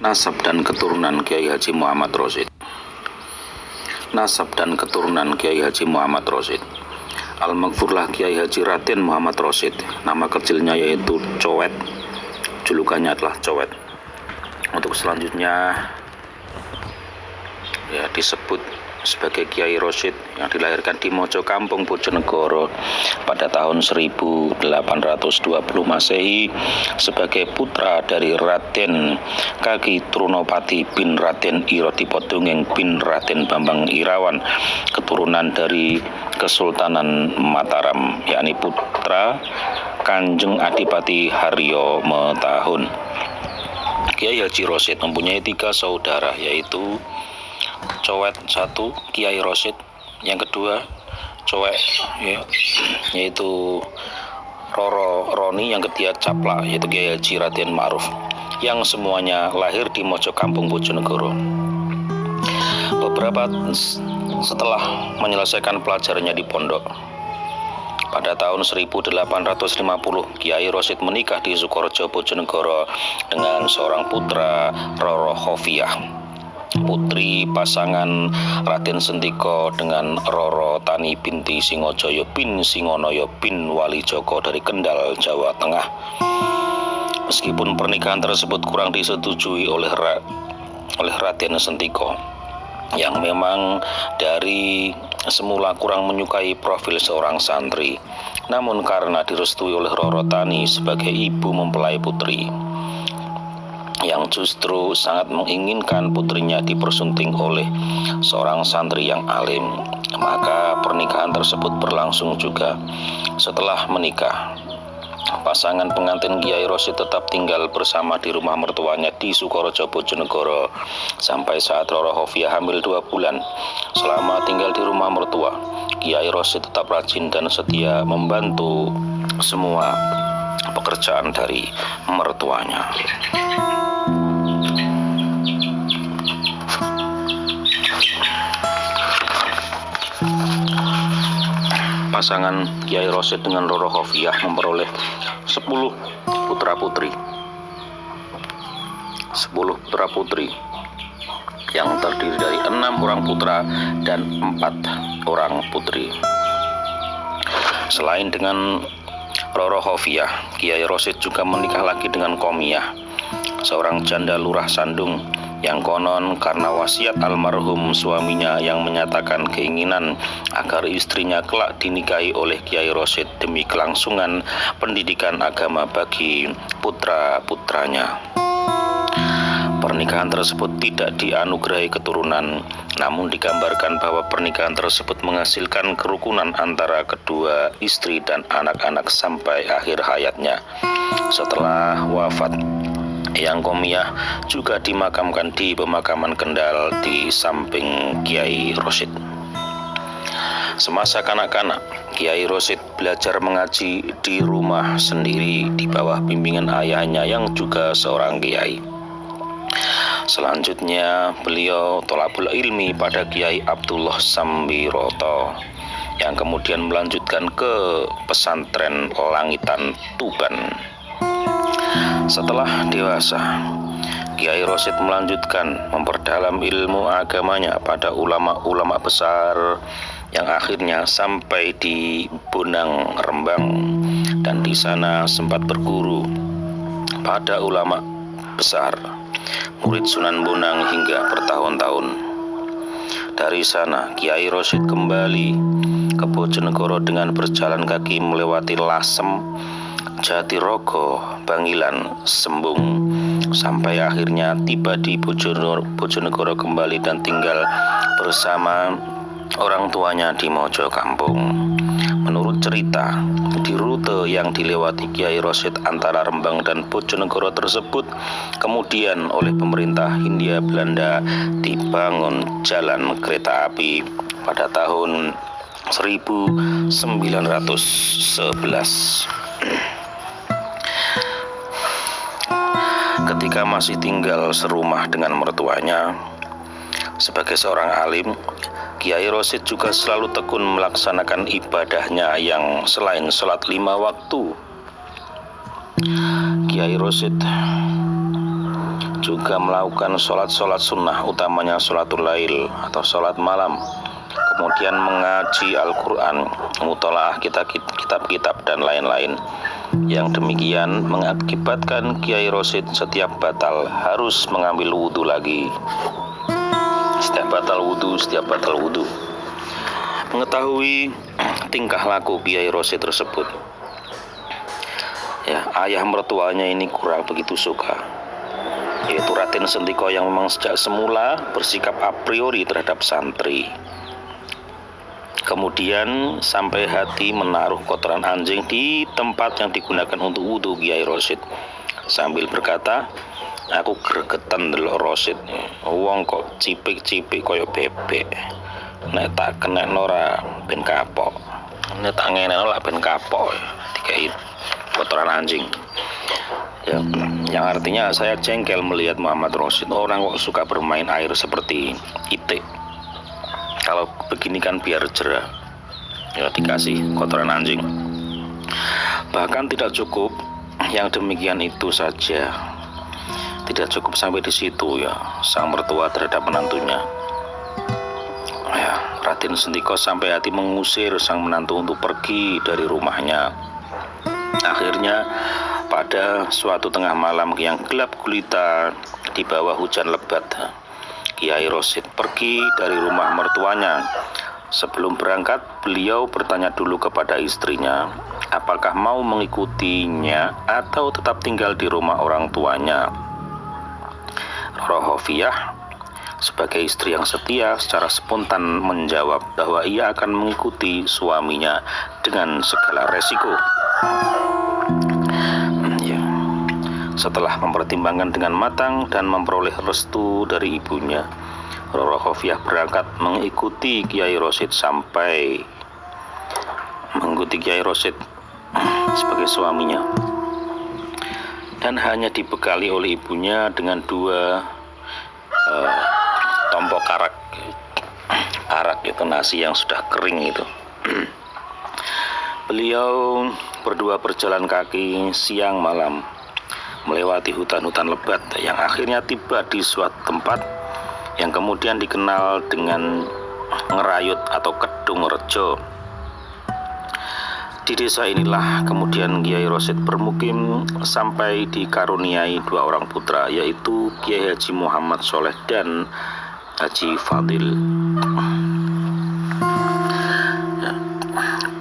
Nasab dan keturunan Kiai Haji Muhammad Rosyid. Nasab dan keturunan Kiai Haji Muhammad Rosyid. Al-Maghfurlah Kiai Haji Raden Muhammad Rosyid. Nama kecilnya yaitu Cowet. Julukannya adalah Cowet. Untuk selanjutnya ya disebut sebagai Kiai Rosyid yang dilahirkan di Mojo Kampung Bojonegoro pada tahun 1820 Masehi sebagai putra dari Raden Kaki Trunopati bin Raden Irodipodongeng bin Raden Bambang Irawan, keturunan dari Kesultanan Mataram, yakni putra Kanjeng Adipati Haryo Metahun. Kiai Haji Rosyid mempunyai 3 saudara, yaitu Cowet 1, Kiai Rosyid, yang kedua Cowek yaitu Roro Roni, yang ketiga Caplak yaitu Kiai Haji Raden Ma'ruf, yang semuanya lahir di Mojo Kampung Bojonegoro. Beberapa setelah menyelesaikan pelajarannya di pondok, pada tahun 1850 Kiai Rosyid menikah di Sukorejo Bojonegoro dengan seorang putra, Roro Khofiah, putri pasangan Raden Sentiko dengan Roro Tani binti Singojoyo bin Singonoyo bin Walijoko dari Kendal, Jawa Tengah. Meskipun pernikahan tersebut kurang disetujui oleh Raden Sentiko, yang memang dari semula kurang menyukai profil seorang santri, namun karena direstui oleh Roro Tani sebagai ibu mempelai putri, yang justru sangat menginginkan putrinya dipersunting oleh seorang santri yang alim, maka pernikahan tersebut berlangsung juga. Setelah menikah, pasangan pengantin Kiai Rosyid tetap tinggal bersama di rumah mertuanya di Sukorejo Bojonegoro sampai saat Roro Khofiah hamil 2 bulan. Selama tinggal di rumah mertua, Kiai Rosyid tetap rajin dan setia membantu semua pekerjaan dari mertuanya. Pasangan Kiai Rosyid dengan Roro Khofiah memperoleh 10 putra-putri. 10 putra-putri yang terdiri dari 6 orang putra dan 4 orang putri. Selain dengan Roro Khofiah, Kiai Rosyid juga menikah lagi dengan Komiah, seorang janda lurah Sandung, yang konon karena wasiat almarhum suaminya yang menyatakan keinginan agar istrinya kelak dinikahi oleh Kiai Rosyid demi kelangsungan pendidikan agama bagi putra-putranya. Pernikahan tersebut tidak dianugerahi keturunan, namun digambarkan bahwa pernikahan tersebut menghasilkan kerukunan antara kedua istri dan anak-anak sampai akhir hayatnya. Setelah wafat, Eyang Komiah juga dimakamkan di pemakaman Kendal di samping Kiai Rosyid. Semasa kanak-kanak, Kiai Rosyid belajar mengaji di rumah sendiri di bawah bimbingan ayahnya yang juga seorang kiai. Selanjutnya beliau thalabul ilmi pada Kiai Abdullah Sambiroto, yang kemudian melanjutkan ke pesantren Langitan, Tuban. Setelah dewasa, Kiai Rosyid melanjutkan memperdalam ilmu agamanya pada ulama-ulama besar, yang akhirnya sampai di Bonang, Rembang, dan di sana sempat berguru pada ulama besar, murid Sunan Bonang hingga bertahun-tahun. Dari sana Kiai Rosyid kembali ke Bojonegoro dengan berjalan kaki melewati Lasem, Jatirogo, Bangilan, Sembung, sampai akhirnya tiba di Bojonegoro kembali dan tinggal bersama orang tuanya di Mojo Kampung. Menurut cerita, di rute yang dilewati Kiai Rosyid antara Rembang dan Bojonegoro tersebut, kemudian oleh pemerintah Hindia Belanda dibangun jalan kereta api pada tahun 1911. Ketika masih tinggal serumah dengan mertuanya, sebagai seorang alim, Kiai Rosyid juga selalu tekun melaksanakan ibadahnya yang selain sholat 5 waktu. Kiai Rosyid juga melakukan sholat-sholat sunnah, utamanya sholatul lail atau sholat malam, kemudian mengaji Al-Quran, mutolaah kitab-kitab dan lain-lain. Yang demikian mengakibatkan Kiai Rosyid setiap batal harus mengambil wudhu lagi. Setiap batal wudhu. Mengetahui tingkah laku Kiai Rosyid tersebut, ya, ayah mertuanya ini kurang begitu suka, yaitu Raden Sentiko yang memang sejak semula bersikap a priori terhadap santri. Kemudian sampai hati menaruh kotoran anjing di tempat yang digunakan untuk wudhu Kiai Rosyid, sambil berkata, "Aku gregetan ndelok Rosyid, wong kok cipik-cipik koyo bebek. Nek tak kena nora ben kapok. Nek tak ngene ora ben kapok." Dikai kotoran anjing. Ya, yang artinya saya jengkel melihat Muhammad Rosyid, orang kok suka bermain air seperti itik. Kalau begini kan biar jerah, ya dikasih kotoran anjing. Bahkan tidak cukup yang demikian itu saja, tidak cukup sampai di situ ya, sang mertua terhadap menantunya. Ya, Raden Sentiko sampai hati mengusir sang menantu untuk pergi dari rumahnya. Akhirnya pada suatu tengah malam yang gelap gulita di bawah hujan lebat, Kiai Rosyid pergi dari rumah mertuanya. Sebelum berangkat, beliau bertanya dulu kepada istrinya, apakah mau mengikutinya atau tetap tinggal di rumah orang tuanya. Roro Hofiah sebagai istri yang setia secara spontan menjawab bahwa ia akan mengikuti suaminya dengan segala resiko. Setelah mempertimbangkan dengan matang dan memperoleh restu dari ibunya, Roro Hofiah berangkat mengikuti Kiai Rosyid sebagai suaminya, dan hanya dibekali oleh ibunya dengan 2 tompok arak itu nasi yang sudah kering itu. Beliau berdua berjalan kaki siang malam melewati hutan-hutan lebat yang akhirnya tiba di suatu tempat yang kemudian dikenal dengan Ngerayut atau Kedung Rejo. Di desa inilah kemudian Kiai Rosyid bermukim sampai dikaruniai 2 orang putra, yaitu Kiai Haji Muhammad Soleh dan Haji Fadil.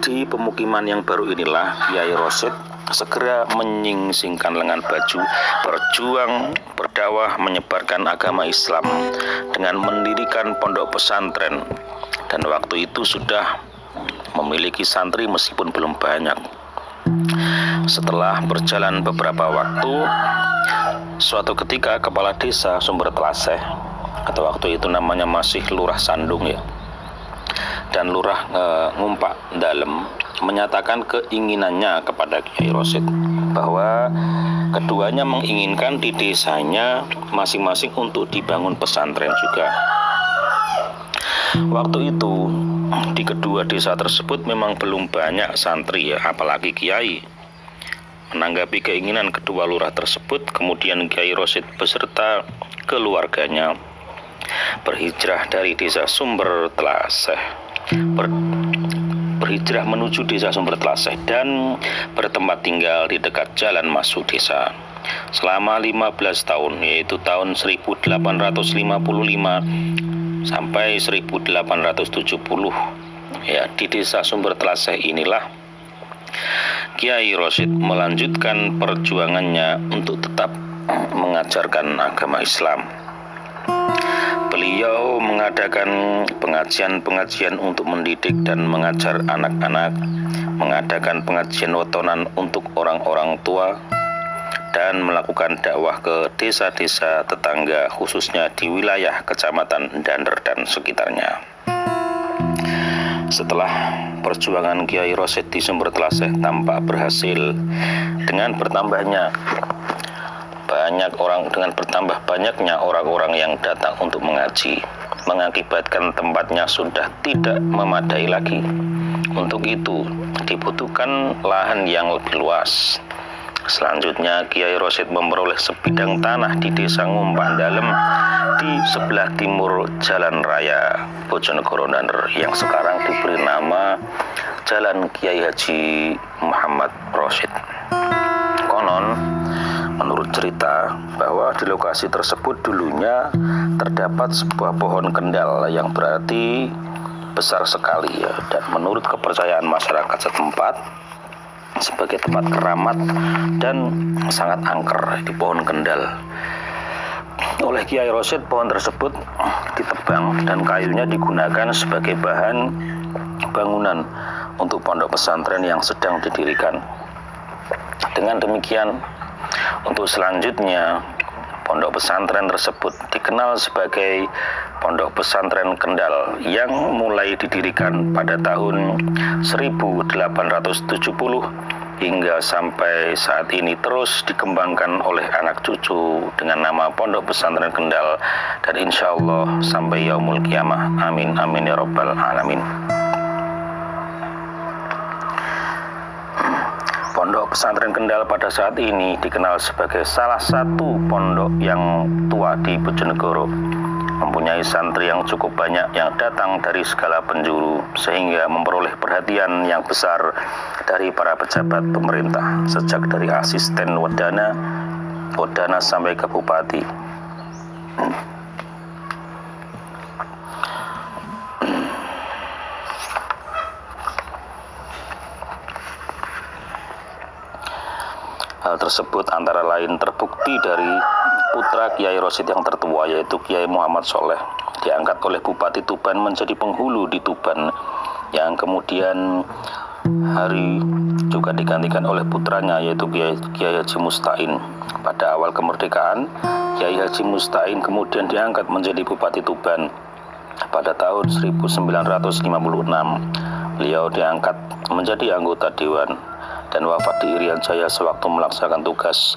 Di pemukiman yang baru inilah Kiai Rosyid segera menyingsingkan lengan baju, berjuang berdakwah menyebarkan agama Islam dengan mendirikan pondok pesantren, dan waktu itu sudah memiliki santri meskipun belum banyak. Setelah berjalan beberapa waktu, suatu ketika kepala desa Sumber Telaseh, atau waktu itu namanya masih Lurah Sandung ya, dan Lurah Ngumpak Dalem, menyatakan keinginannya kepada Kiai Rosyid bahwa keduanya menginginkan di desanya masing-masing untuk dibangun pesantren juga. Waktu itu di kedua desa tersebut memang belum banyak santri ya, apalagi kiai. Menanggapi keinginan kedua lurah tersebut, kemudian Kiai Rosyid beserta keluarganya berhijrah dari desa Sumber Telaseh, berhijrah menuju desa Sumber Telaseh dan bertempat tinggal di dekat jalan masuk desa selama 15 tahun, yaitu tahun 1855 sampai 1870. Ya, di desa Sumber Telaseh inilah Kiai Rosyid melanjutkan perjuangannya untuk tetap mengajarkan agama Islam. Beliau mengadakan pengajian-pengajian untuk mendidik dan mengajar anak-anak, mengadakan pengajian wetonan untuk orang-orang tua, dan melakukan dakwah ke desa-desa tetangga, khususnya di wilayah Kecamatan Dander dan sekitarnya. Setelah perjuangan Kiai Rosyid di Sumber Telaseh tampak berhasil, dengan bertambah banyaknya orang-orang yang datang untuk mengaji, mengakibatkan tempatnya sudah tidak memadai lagi. Untuk itu dibutuhkan lahan yang lebih luas. Selanjutnya Kiai Rosid memperoleh sebidang tanah di Desa Ngumpan Dalem di sebelah timur Jalan Raya Bojonegoro Dander yang sekarang diberi nama Jalan Kiai Haji Muhammad Rosid. Konon, menurut cerita bahwa di lokasi tersebut dulunya terdapat sebuah pohon kendal yang berarti besar sekali ya, dan menurut kepercayaan masyarakat setempat sebagai tempat keramat dan sangat angker di pohon kendal. Oleh Kiai Rosid, pohon tersebut ditebang dan kayunya digunakan sebagai bahan bangunan untuk pondok pesantren yang sedang didirikan. Dengan demikian, untuk selanjutnya pondok pesantren tersebut dikenal sebagai Pondok Pesantren Kendal yang mulai didirikan pada tahun 1870 hingga sampai saat ini terus dikembangkan oleh anak cucu dengan nama Pondok Pesantren Kendal, dan insya Allah sampai yaumul kiamah. Amin amin ya rabbal alamin. Pondok Pesantren Kendal pada saat ini dikenal sebagai salah satu pondok yang tua di Bojonegoro, mempunyai santri yang cukup banyak yang datang dari segala penjuru, sehingga memperoleh perhatian yang besar dari para pejabat pemerintah, sejak dari asisten Wadana sampai ke bupati. Hal tersebut antara lain terbukti dari putra Kiai Rosid yang tertua, yaitu Kiai Muhammad Soleh, diangkat oleh Bupati Tuban menjadi penghulu di Tuban, yang kemudian hari juga digantikan oleh putranya, yaitu Kiai Haji Mustain. Pada awal kemerdekaan, Kiai Haji Mustain kemudian diangkat menjadi Bupati Tuban. Pada tahun 1956, beliau diangkat menjadi anggota Dewan dan wafat di Irian Jaya sewaktu melaksanakan tugas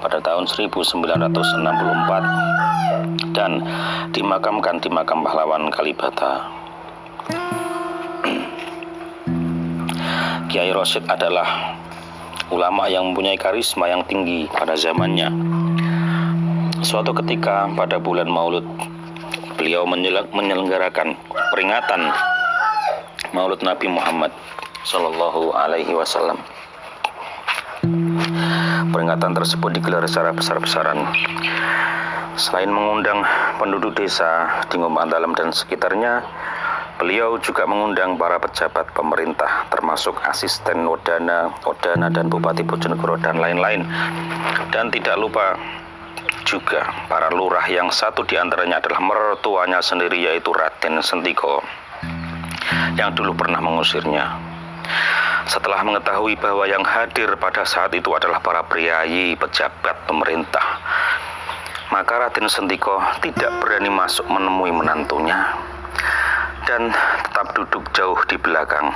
pada tahun 1964 dan dimakamkan di Makam Pahlawan Kalibata. Kiai Rosid adalah ulama yang mempunyai karisma yang tinggi pada zamannya. Suatu ketika pada bulan Maulud, beliau menyelenggarakan peringatan Maulud Nabi Muhammad Sallallahu Alaihi Wasallam. Peringatan tersebut digelar secara besar-besaran. Selain mengundang penduduk desa di Ngumpan Dalem dan sekitarnya, beliau juga mengundang para pejabat pemerintah, termasuk asisten Wadana dan Bupati Bojonegoro dan lain-lain. Dan tidak lupa juga para lurah yang satu diantaranya adalah mertuanya sendiri, yaitu Raden Sentiko, yang dulu pernah mengusirnya. Setelah mengetahui bahwa yang hadir pada saat itu adalah para priayi pejabat pemerintah, maka Raden Sentiko tidak berani masuk menemui menantunya dan tetap duduk jauh di belakang.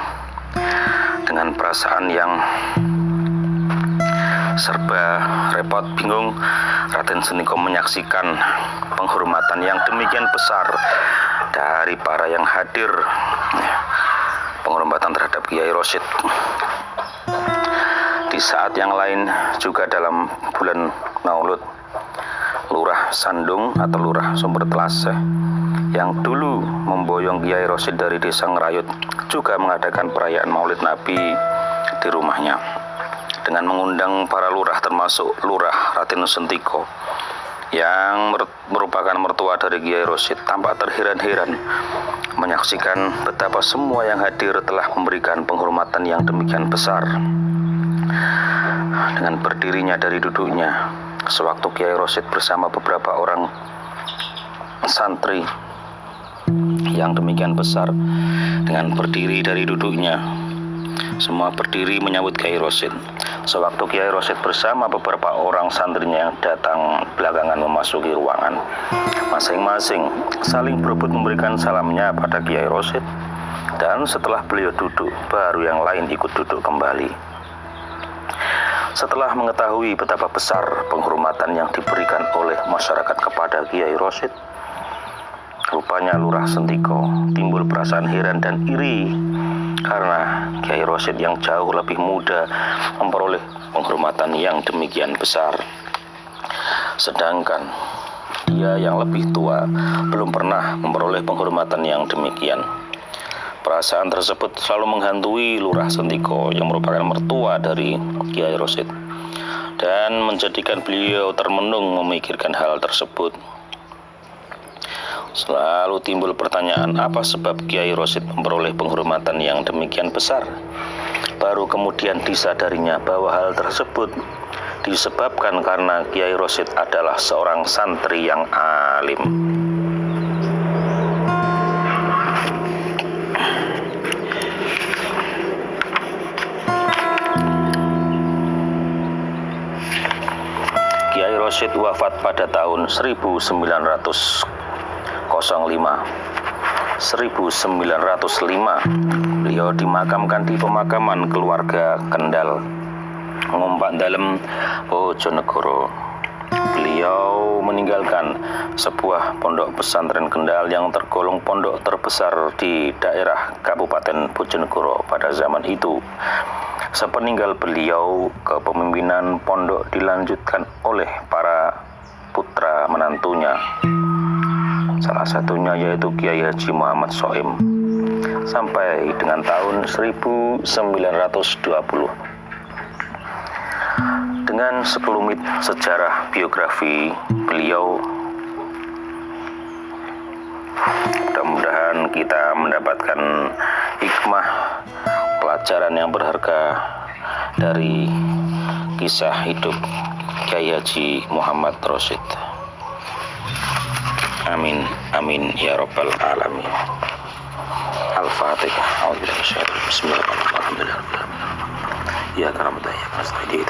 Dengan perasaan yang serba repot bingung, Raden Sentiko menyaksikan penghormatan yang demikian besar dari para yang hadir, penghormatan terhadap Kiai Rosid. Di saat yang lain juga dalam bulan Maulud, Lurah Sandung atau Lurah Sumber Telaseh yang dulu memboyong Kiai Rosid dari Desa Ngerayut juga mengadakan perayaan Maulid Nabi di rumahnya dengan mengundang para lurah, termasuk Lurah Raden Sentiko yang merupakan mertua dari Kiai Rosid. Tampak terheran-heran menyaksikan betapa semua yang hadir telah memberikan penghormatan yang demikian besar. Dengan berdirinya dari duduknya, sewaktu Kiai Rosid bersama beberapa orang santri yang demikian besar, dengan berdiri dari duduknya, semua berdiri menyambut Kiai Rosid. Sewaktu Kiai Rosid bersama beberapa orang santrinya yang datang belakangan memasuki ruangan, masing-masing saling berebut memberikan salamnya pada Kiai Rosid, dan setelah beliau duduk, baru yang lain ikut duduk kembali. Setelah mengetahui betapa besar penghormatan yang diberikan oleh masyarakat kepada Kiai Rosid, rupanya Lurah Sentiko timbul perasaan heran dan iri karena Kiai Rosyid yang jauh lebih muda memperoleh penghormatan yang demikian besar. Sedangkan dia yang lebih tua belum pernah memperoleh penghormatan yang demikian. Perasaan tersebut selalu menghantui Lurah Sentiko yang merupakan mertua dari Kiai Rosyid dan menjadikan beliau termenung memikirkan hal tersebut. Selalu timbul pertanyaan, apa sebab Kiai Rosyid memperoleh penghormatan yang demikian besar? Baru kemudian disadarinya bahwa hal tersebut disebabkan karena Kiai Rosyid adalah seorang santri yang alim. Kiai Rosyid wafat pada tahun 1905. Beliau dimakamkan di pemakaman keluarga Kendal, Ngumpak Dalem, Bojonegoro. Beliau meninggalkan sebuah pondok pesantren Kendal yang tergolong pondok terbesar di daerah Kabupaten Bojonegoro pada zaman itu. Sepeninggal beliau, kepemimpinan pondok dilanjutkan oleh para putra menantunya. Salah satunya yaitu Kiai Haji Muhammad Soim sampai dengan tahun 1920. Dengan sekelumit sejarah biografi beliau, mudah-mudahan kita mendapatkan hikmah pelajaran yang berharga dari kisah hidup Kiai Haji Muhammad Rosyid. Amin, amin ya rabbal alamin. Al-Fatihah. Bismillahirrahmanirrahim. Ya karamata ya nasta'in.